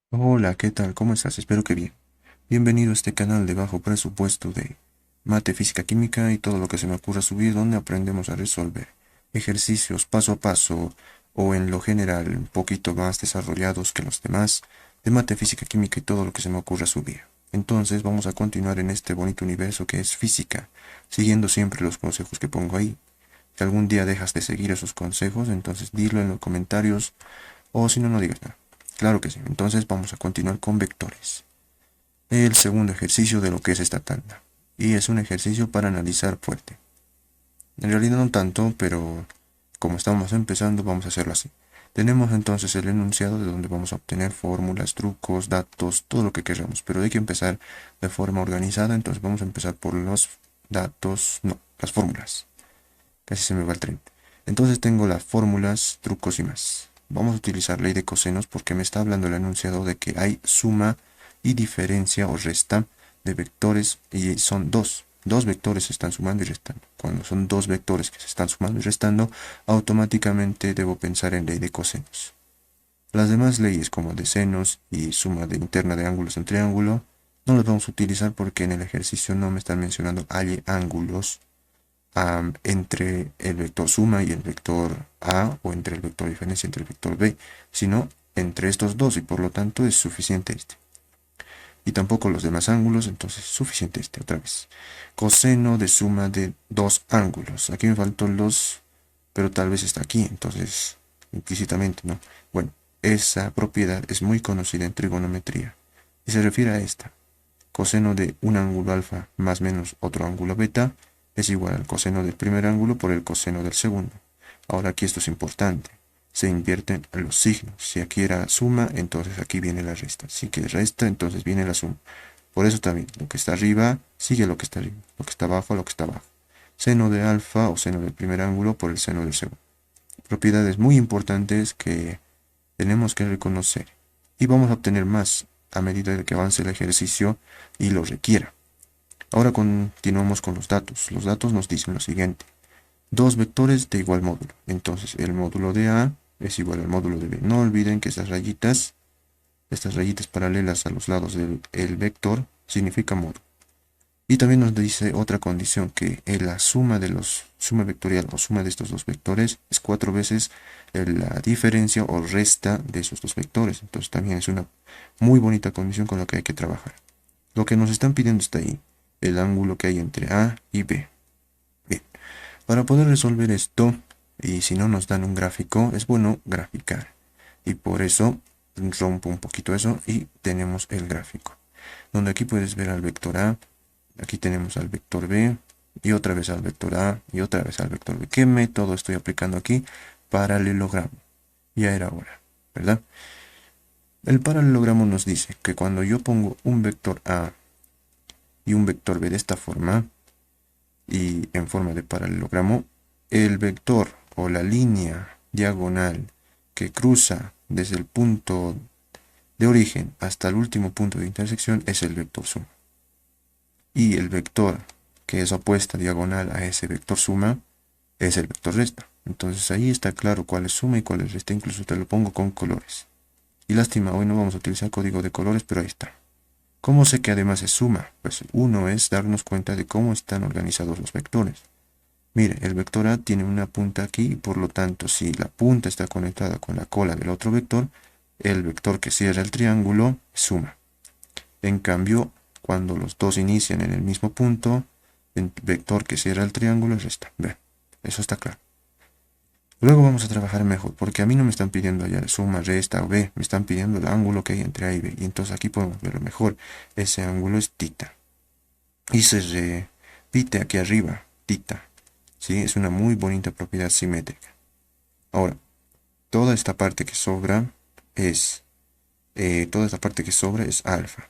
Hola, ¿qué tal? ¿Cómo estás? Espero que bien. Bienvenido a este canal de bajo presupuesto de mate, física, química y todo lo que se me ocurra subir, donde aprendemos a resolver ejercicios paso a paso o en lo general un poquito más desarrollados que los demás de mate, física, química y todo lo que se me ocurra subir. Entonces vamos a continuar en este bonito universo que es física, siguiendo siempre los consejos que pongo ahí. Si algún día dejas de seguir esos consejos, entonces dilo en los comentarios o si no, no digas nada. Claro que sí. Entonces vamos a continuar con vectores. El segundo ejercicio de lo que es esta tanda. Y es un ejercicio para analizar fuerte. En realidad no tanto, pero como estamos empezando, vamos a hacerlo así. Tenemos entonces el enunciado de donde vamos a obtener fórmulas, trucos, datos, todo lo que queramos. Pero hay que empezar de forma organizada, entonces vamos a empezar por los datos, no, las fórmulas. Casi se me va el tren. Entonces tengo las fórmulas, trucos y más. Vamos a utilizar ley de cosenos porque me está hablando el enunciado de que hay suma y diferencia o resta de vectores y son dos vectores se están sumando y restando. Cuando son dos vectores que se están sumando y restando, automáticamente debo pensar en ley de cosenos. Las demás leyes como de senos y suma de interna de ángulos en triángulo no las vamos a utilizar porque en el ejercicio no me están mencionando hay ángulos entre el vector suma y el vector A o entre el vector diferencia entre el vector B, sino entre estos dos y por lo tanto es suficiente este. Y tampoco los demás ángulos, entonces suficiente este otra vez. Coseno de suma de dos ángulos. Aquí me faltó los, pero tal vez está aquí, entonces implícitamente, ¿no? Bueno, esa propiedad es muy conocida en trigonometría y se refiere a esta. Coseno de un ángulo alfa más menos otro ángulo beta es igual al coseno del primer ángulo por el coseno del segundo. Ahora aquí esto es importante. Se invierten los signos. Si aquí era suma, entonces aquí viene la resta. Si aquí es resta, entonces viene la suma. Por eso también, lo que está arriba sigue lo que está arriba. Lo que está abajo, lo que está abajo. Seno de alfa o seno del primer ángulo por el seno del segundo. Propiedades muy importantes que tenemos que reconocer. Y vamos a obtener más a medida de que avance el ejercicio y lo requiera. Ahora continuamos con los datos. Los datos nos dicen lo siguiente. Dos vectores de igual módulo. Entonces el módulo de A es igual al módulo de B. No olviden que estas rayitas paralelas a los lados del vector, significa módulo. Y también nos dice otra condición, que la suma vectorial o suma de estos dos vectores es 4 veces la diferencia o resta de esos dos vectores. Entonces también es una muy bonita condición con la que hay que trabajar. Lo que nos están pidiendo está ahí, el ángulo que hay entre A y B. Bien, para poder resolver esto, y si no nos dan un gráfico, es bueno graficar. Y por eso rompo un poquito eso y tenemos el gráfico. Donde aquí puedes ver al vector A, aquí tenemos al vector B, y otra vez al vector A, y otra vez al vector B. ¿Qué método estoy aplicando aquí? Paralelogramo. Ya era hora, ¿verdad? El paralelogramo nos dice que cuando yo pongo un vector A y un vector B de esta forma, y en forma de paralelogramo, el vector o la línea diagonal que cruza desde el punto de origen hasta el último punto de intersección es el vector suma. Y el vector que es opuesta diagonal a ese vector suma es el vector resta. Entonces ahí está claro cuál es suma y cuál es resta, incluso te lo pongo con colores. Y lástima, hoy no vamos a utilizar código de colores, pero ahí está. ¿Cómo sé que además es suma? Pues uno es darnos cuenta de cómo están organizados los vectores. Mire, el vector A tiene una punta aquí y por lo tanto si la punta está conectada con la cola del otro vector, el vector que cierra el triángulo suma. En cambio, cuando los dos inician en el mismo punto, el vector que cierra el triángulo es resta. Ve, eso está claro. Luego vamos a trabajar mejor, porque a mí no me están pidiendo allá suma, resta o b, me están pidiendo el ángulo que hay entre A y B. Y entonces aquí podemos verlo mejor. Ese ángulo es tita. Y se repite aquí arriba, tita. ¿Sí? Es una muy bonita propiedad simétrica. Ahora, toda esta parte que sobra es, toda esta parte que sobra es alfa.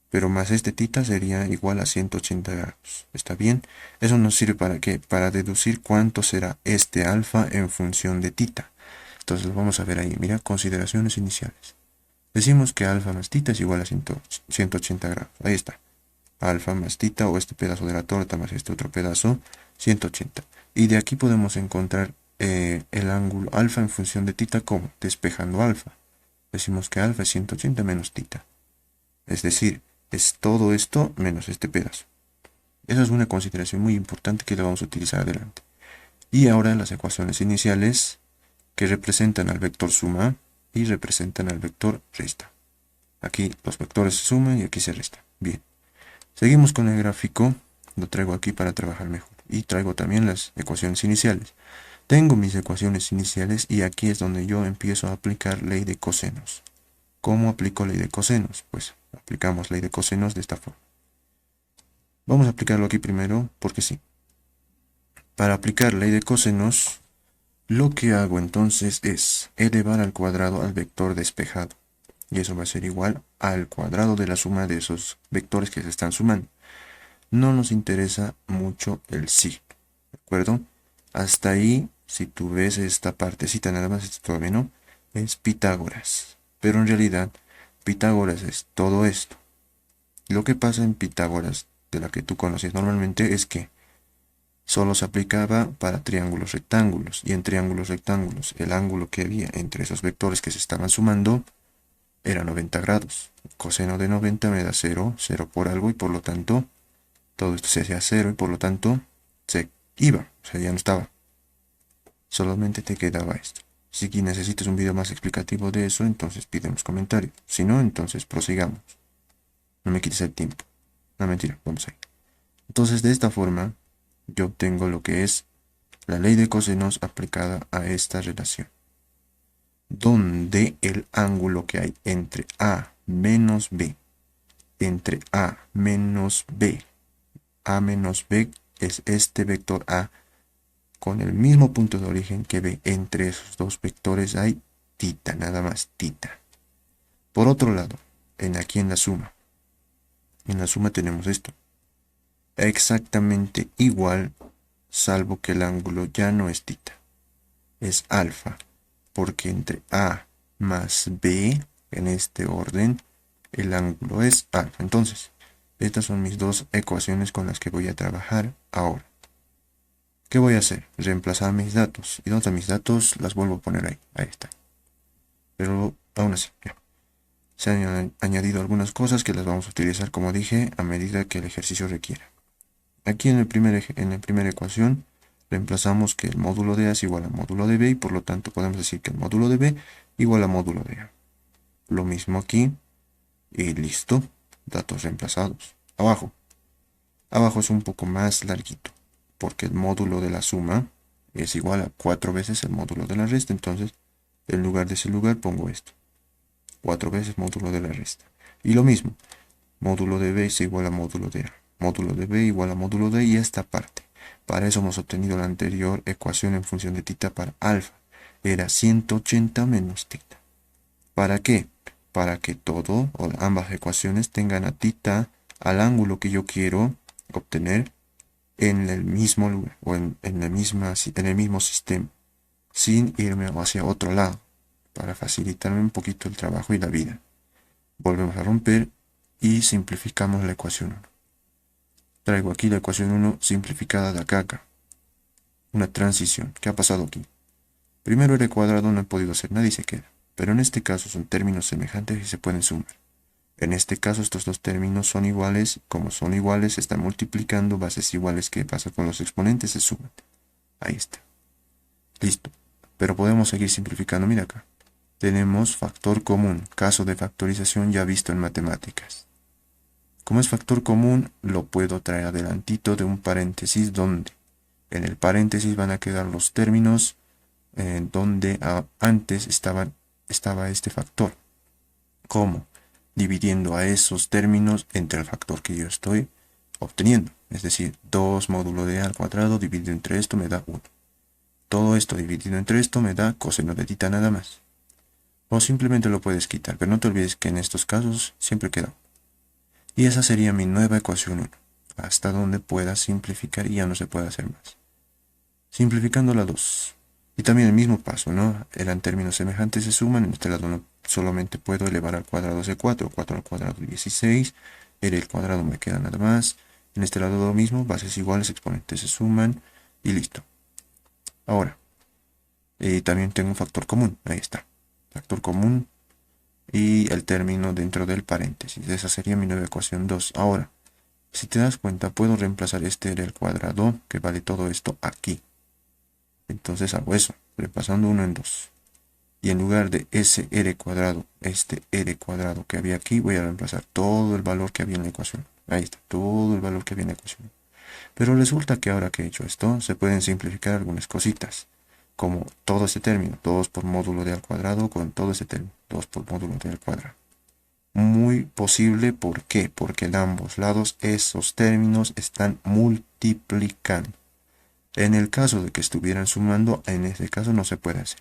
Pero más este tita sería igual a 180 grados. ¿Está bien? Eso nos sirve para qué? Para deducir cuánto será este alfa en función de tita. Entonces lo vamos a ver ahí. Mira, consideraciones iniciales. Decimos que alfa más tita es igual a 180 grados. Ahí está. Alfa más tita o este pedazo de la torta más este otro pedazo, 180. Y de aquí podemos encontrar el ángulo alfa en función de tita como despejando alfa. Decimos que alfa es 180 menos tita. Es decir, es todo esto menos este pedazo. Esa es una consideración muy importante que la vamos a utilizar adelante. Y ahora las ecuaciones iniciales que representan al vector suma y representan al vector resta. Aquí los vectores se suman y aquí se restan. Bien. Seguimos con el gráfico. Lo traigo aquí para trabajar mejor. Y traigo también las ecuaciones iniciales. Tengo mis ecuaciones iniciales y aquí es donde yo empiezo a aplicar ley de cosenos. ¿Cómo aplico ley de cosenos? Pues aplicamos ley de cosenos de esta forma. Vamos a aplicarlo aquí primero porque sí. Para aplicar ley de cosenos, lo que hago entonces es elevar al cuadrado al vector despejado. Y eso va a ser igual al cuadrado de la suma de esos vectores que se están sumando. No nos interesa mucho el sí. ¿De acuerdo? Hasta ahí, si tú ves esta partecita nada más, esto todavía no, es Pitágoras. Pero en realidad, Pitágoras es todo esto. Lo que pasa en Pitágoras, de la que tú conoces normalmente, es que solo se aplicaba para triángulos rectángulos. Y en triángulos rectángulos, el ángulo que había entre esos vectores que se estaban sumando era 90 grados. Coseno de 90 me da 0, 0 por algo, y por lo tanto, todo esto se hacía 0, y por lo tanto, se iba, o sea, ya no estaba. Solamente te quedaba esto. Si necesitas un video más explicativo de eso, entonces pide en los comentarios. Si no, entonces prosigamos. No me quites el tiempo. No, mentira, vamos ahí. Entonces, de esta forma, yo obtengo lo que es la ley de cosenos aplicada a esta relación, donde el ángulo que hay entre A menos B, A menos B es este vector A con el mismo punto de origen que B. Entre esos dos vectores hay tita, nada más tita. Por otro lado, aquí en la suma tenemos esto. Exactamente igual, salvo que el ángulo ya no es tita. Es alfa, porque entre A más B, en este orden, el ángulo es alfa. Entonces, estas son mis dos ecuaciones con las que voy a trabajar ahora. ¿Qué voy a hacer? Reemplazar mis datos. ¿Y dónde están mis datos? Las vuelvo a poner ahí. Ahí está. Pero aún así, ya. Se han añadido algunas cosas que las vamos a utilizar, como dije, a medida que el ejercicio requiera. Aquí en la primera ecuación, reemplazamos que el módulo de A es igual a módulo de B, y por lo tanto podemos decir que el módulo de B igual a módulo de A. Lo mismo aquí, y listo. Datos reemplazados. Abajo. Abajo es un poco más larguito, porque el módulo de la suma es igual a 4 veces el módulo de la resta. Entonces, en lugar de ese lugar pongo esto. 4 veces módulo de la resta. Y lo mismo, módulo de B es igual a módulo de A. Módulo de B igual a módulo de, y esta parte. Para eso hemos obtenido la anterior ecuación en función de tita para alfa. Era 180 menos tita. ¿Para qué? Para que todo, o ambas ecuaciones, tengan a tita al ángulo que yo quiero obtener en el mismo lugar, o en el mismo sistema, sin irme hacia otro lado, para facilitarme un poquito el trabajo y la vida. Volvemos a romper y simplificamos la ecuación 1. Traigo aquí la ecuación 1 simplificada de acá. Una transición. ¿Qué ha pasado aquí? Primero el cuadrado no he podido hacer nada y se queda. Pero en este caso son términos semejantes y se pueden sumar. En este caso estos dos términos son iguales. Como son iguales, se están multiplicando. Bases iguales, ¿qué pasa con los exponentes? Se suman. Ahí está. Listo. Pero podemos seguir simplificando. Mira acá. Tenemos factor común. Caso de factorización ya visto en matemáticas. Como es factor común, lo puedo traer adelantito de un paréntesis donde en el paréntesis van a quedar los términos donde antes estaba este factor. ¿Cómo? Dividiendo a esos términos entre el factor que yo estoy obteniendo. Es decir, 2 módulo de A al cuadrado dividido entre esto me da 1. Todo esto dividido entre esto me da coseno de tita nada más. O simplemente lo puedes quitar, pero no te olvides que en estos casos siempre queda 1. Y esa sería mi nueva ecuación 1, hasta donde pueda simplificar y ya no se puede hacer más. Simplificando la 2. Y también el mismo paso, ¿no? Eran términos semejantes, se suman. En este lado no solamente puedo elevar al cuadrado C4, 4 al cuadrado 16. El cuadrado me queda nada más. En este lado lo mismo, bases iguales, exponentes se suman y listo. Ahora, también tengo un factor común, ahí está. Factor común y el término dentro del paréntesis. Esa sería mi nueva ecuación 2. Ahora, si te das cuenta, puedo reemplazar este r al cuadrado, que vale todo esto, aquí. Entonces hago eso, repasando 1 en 2. Y en lugar de ese r cuadrado, este r cuadrado que había aquí, voy a reemplazar todo el valor que había en la ecuación. Ahí está, todo el valor que había en la ecuación. Pero resulta que ahora que he hecho esto, se pueden simplificar algunas cositas. Como todo este término, 2 por módulo de al cuadrado, con todo este término, 2 por módulo de al cuadrado. Muy posible, ¿por qué? Porque en ambos lados esos términos están multiplicando. En el caso de que estuvieran sumando, en este caso no se puede hacer.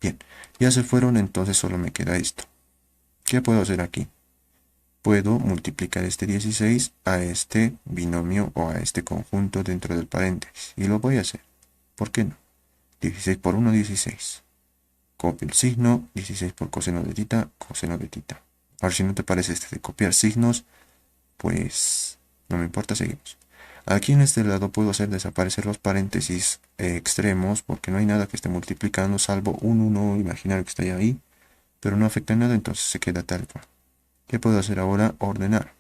Bien, ya se fueron, entonces solo me queda esto. ¿Qué puedo hacer aquí? Puedo multiplicar este 16 a este binomio o a este conjunto dentro del paréntesis. Y lo voy a hacer. ¿Por qué no? 16 por 1, 16. Copio el signo, 16 por coseno de tita, coseno de tita. Ahora, si no te parece este de copiar signos, pues no me importa, seguimos. Aquí en este lado puedo hacer desaparecer los paréntesis extremos porque no hay nada que esté multiplicando salvo un 1 imaginario que está ahí, pero no afecta en nada, entonces se queda tal cual. ¿Qué puedo hacer ahora? Ordenar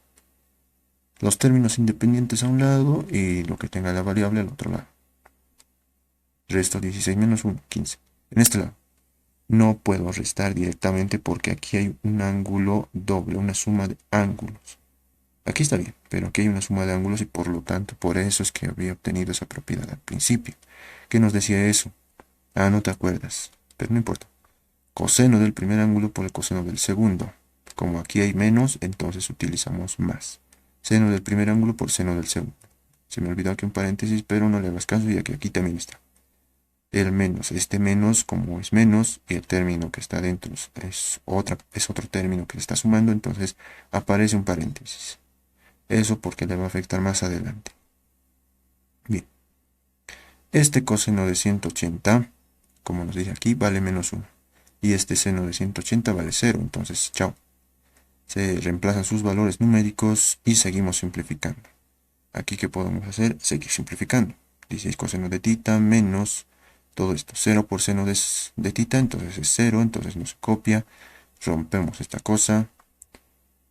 los términos independientes a un lado y lo que tenga la variable al otro lado. Resto 16 menos 1, 15. En este lado. No puedo restar directamente porque aquí hay un ángulo doble, una suma de ángulos. Aquí está bien, pero aquí hay una suma de ángulos y por lo tanto, por eso es que había obtenido esa propiedad al principio. ¿Qué nos decía eso? Ah, no te acuerdas, pero no importa. Coseno del primer ángulo por el coseno del segundo. Como aquí hay menos, entonces utilizamos más. Seno del primer ángulo por seno del segundo. Se me olvidó aquí un paréntesis, pero no le hagas caso ya que aquí también está. El menos, este menos como es menos y el término que está dentro es otro término que se está sumando, entonces aparece un paréntesis. Eso porque le va a afectar más adelante. Bien, este coseno de 180, como nos dice aquí, vale menos 1. Y este seno de 180 vale 0, entonces chao. Se reemplazan sus valores numéricos y seguimos simplificando. Aquí, ¿qué podemos hacer? Seguir simplificando. 16 coseno de tita menos todo esto. 0 por seno de tita, entonces es 0, entonces no se copia. Rompemos esta cosa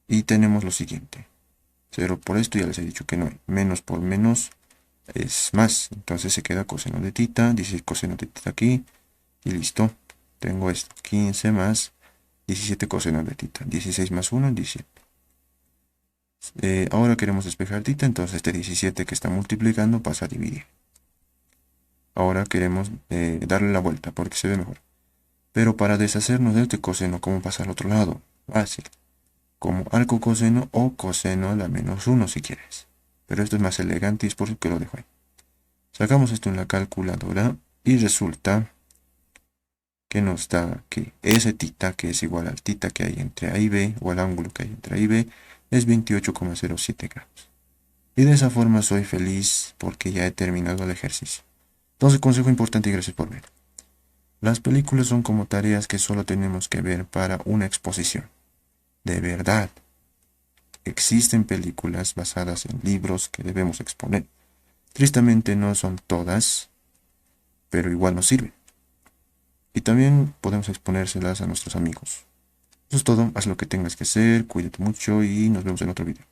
y tenemos lo siguiente. 0 por esto, ya les he dicho que no hay. Menos por menos es más, entonces se queda coseno de tita, 16 coseno de tita aquí y listo. Tengo esto, 15 más 17 coseno de tita, 16 más 1, 17. Ahora queremos despejar tita, entonces este 17 que está multiplicando pasa a dividir. Ahora queremos darle la vuelta porque se ve mejor. Pero para deshacernos de este coseno, ¿cómo pasa al otro lado? Fácil. Como arco coseno o coseno a la menos 1 si quieres. Pero esto es más elegante y es por eso que lo dejo ahí. Sacamos esto en la calculadora y resulta que nos da que ese tita, que es igual al tita que hay entre A y B, o al ángulo que hay entre A y B, es 28,07 grados. Y de esa forma soy feliz porque ya he terminado el ejercicio. Entonces, consejo importante y gracias por ver. Las películas son como tareas que solo tenemos que ver para una exposición. De verdad, existen películas basadas en libros que debemos exponer. Tristemente no son todas, pero igual nos sirven. Y también podemos exponérselas a nuestros amigos. Eso es todo, haz lo que tengas que hacer, cuídate mucho y nos vemos en otro video.